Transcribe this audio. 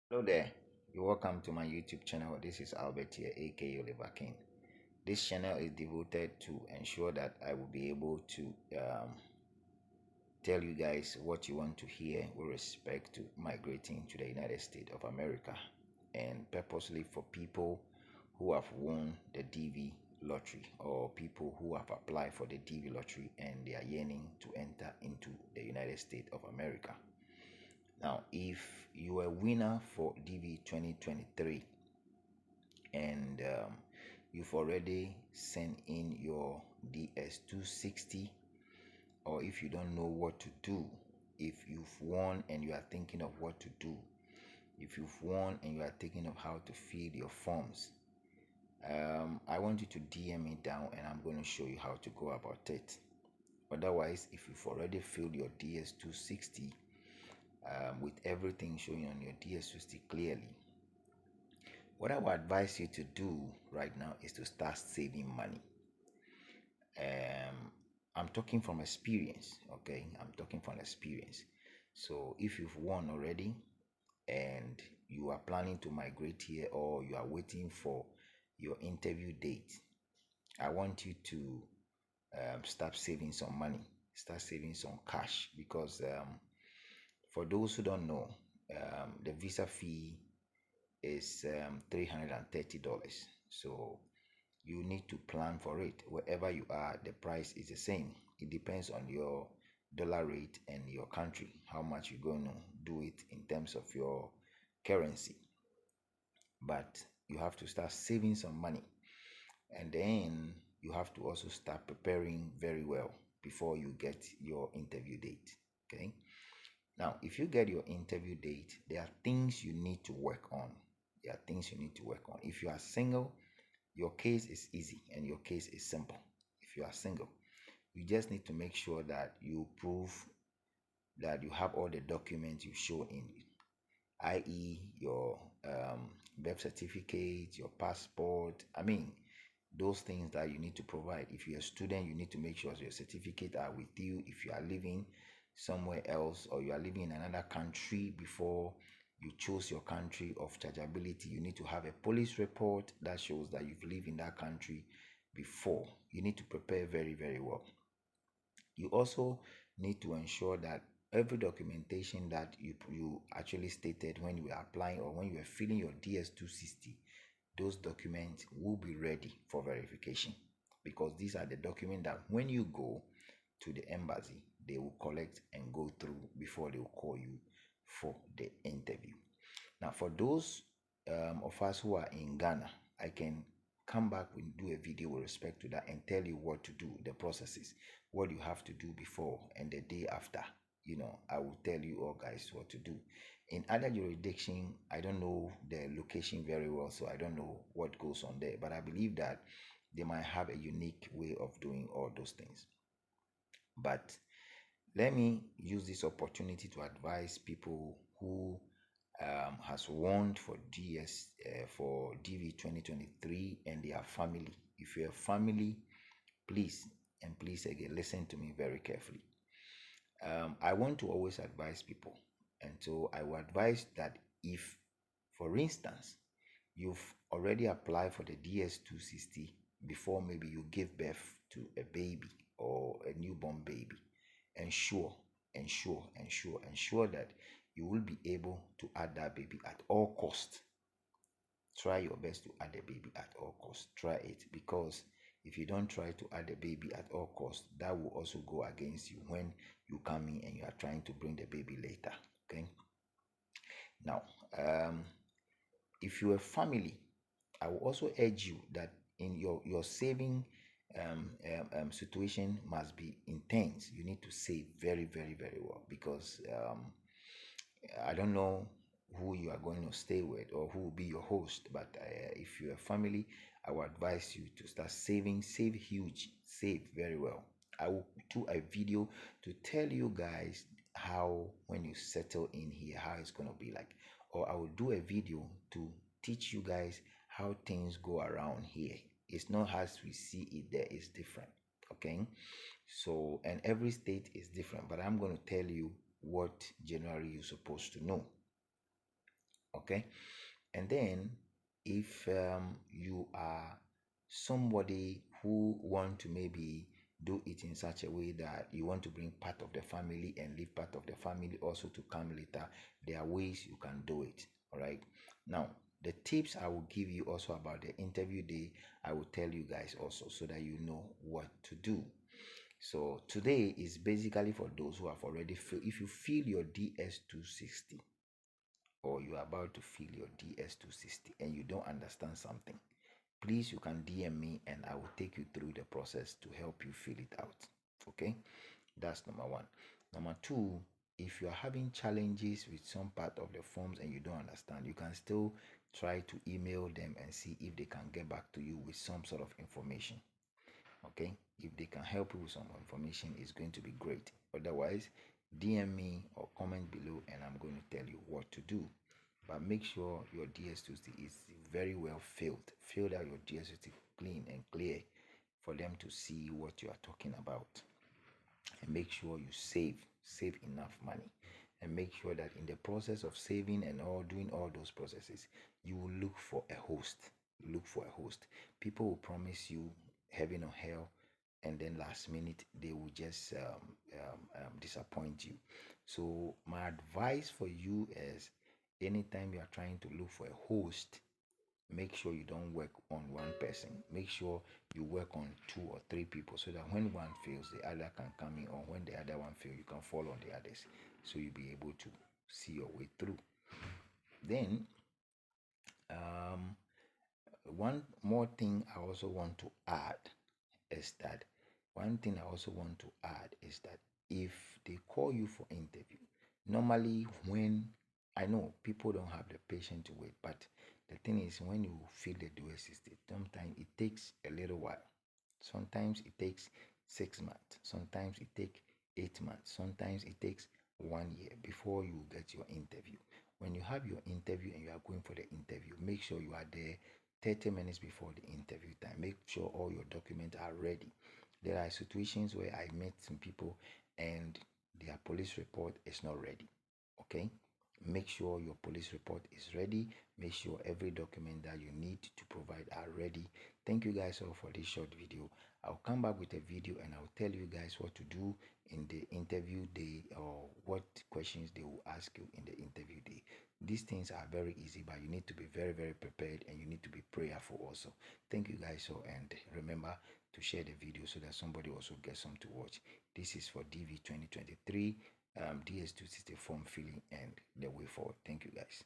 Hello there, you're welcome to my YouTube channel. This is Albert here, aka Oliver King. This channel is devoted to ensure that I will be able to tell you guys what you want to hear with respect to migrating to the United States of America, and purposely for people who have won the DV lottery or people who have applied for the DV lottery and they are yearning to enter into the United States of America. Now, if you are a winner for DV 2023 and you've already sent in your DS260, or if you don't know what to do, if you've won and you are thinking of what to do, if you've won and you are thinking of how to fill your forms, I want you to DM me down and I'm going to show you how to go about it. Otherwise, if you've already filled your DS260 with everything showing on your DS260 clearly, what I would advise you to do right now is to start saving money. I'm talking from experience, okay? I'm talking from experience. So if you've won already and you are planning to migrate here or you are waiting for your interview date, I want you to start saving some money, start saving some cash, because for those who don't know, the visa fee is $330. So you need to plan for it. Wherever you are, the price is the same. It depends on your dollar rate and your country, how much you're going to do it in terms of your currency. But you have to start saving some money, and then you have to also start preparing very well before you get your interview date. Okay. Now, if you get your interview date, there are things you need to work on. There are things you need to work on. If you are single, your case is easy and your case is simple. If you are single, you just need to make sure that you prove that you have all the documents you show in, i.e., your birth certificate, your passport. I mean, those things that you need to provide. If you're a student, you need to make sure your certificate are with you. If you are living somewhere else or you are living in another country, before you choose your country of chargeability, you need to have a police report that shows that you've lived in that country before. You need to prepare very, very well. You also need to ensure that every documentation that you actually stated when you were applying or when you were filling your DS260, those documents will be ready for verification, because these are the documents that when you go to the embassy, they will collect and go through before they will call you for the interview. Now, for those of us who are in Ghana, I can come back and do a video with respect to that and tell you what to do, the processes, what you have to do before and the day after. I will tell you all guys what to do. In other jurisdiction, I don't know the location very well, so I don't know what goes on there, but I believe that they might have a unique way of doing all those things. But let me use this opportunity to advise people who has won for for DV 2023 and their family. If you're a family, please and please again listen to me very carefully. I want to always advise people, and so I will advise that if, for instance, you've already applied for the DS260 before maybe you give birth to a baby or a newborn baby, ensure that you will be able to add that baby at all cost. Try your best to add the baby at all cost. Try it, because if you don't try to add the baby at all cost, that will also go against you when you come in and you are trying to bring the baby later. Okay. Now, if you're a family, I will also urge you that in your saving situation must be intense. You need to save very, very, very well, because I don't know who you are going to stay with or who will be your host, but if you're a family, I will advise you to start saving. Save huge, save very well. I will do a video to tell you guys how, when you settle in here, how it's going to be like, or I will do a video to teach you guys how things go around here. It's not as we see it there, it's different. Okay, so, and every state is different, but I'm going to tell you what generally you're supposed to know. Okay. And then if you are somebody who want to maybe do it in such a way that you want to bring part of the family and leave part of the family also to come later, there are ways you can do it. All right. Now, the tips I will give you also about the interview day, I will tell you guys also so that you know what to do. So today is basically for those who have already filled. If you feel your DS260 or you are about to fill your DS260 and you don't understand something, please you can DM me and I will take you through the process to help you fill it out. Okay, that's number one. Number two, if you are having challenges with some part of the forms and you don't understand, you can still try to email them and see if they can get back to you with some sort of information. Okay, if they can help you with some information, it's going to be great. Otherwise, DM me or comment below and I'm going to tell you what to do. But make sure your DS260 is very well filled. Fill out your DS260 clean and clear for them to see what you are talking about. And make sure you save enough money. And make sure that in the process of saving and all doing all those processes, you will look for a host. Look for a host. People will promise you heaven or hell, and then last minute they will just disappoint you. So my advice for you is, anytime you are trying to look for a host, make sure you don't work on one person. Make sure you work on 2 or 3 people so that when one fails, the other can come in, or when the other one fails, you can fall on the others. So you'll be able to see your way through. Then, um, one more thing I also want to add is that if they call you for interview, normally when I know people don't have the patience to wait, but the thing is, when you feel the dual system, sometimes it takes a little while. Sometimes it takes 6 months. Sometimes it takes 8 months. Sometimes it takes 1 year before you get your interview. When you have your interview and you are going for the interview, make sure you are there 30 minutes before the interview time. Make sure all your documents are ready. There are situations where I met some people and their police report is not ready. Okay? Make sure your police report is ready. Make sure every document that you need to provide are ready. Thank you guys all for this short video. I'll come back with a video and I'll tell you guys what to do in the interview day, or what questions they will ask you in the interview day. These things are very easy, but you need to be very, very prepared and you need to be prayerful also. Thank you guys all, and remember to share the video so that somebody also gets some to watch. This is for DV 2023 DS260 form filling and the way forward. Thank you guys.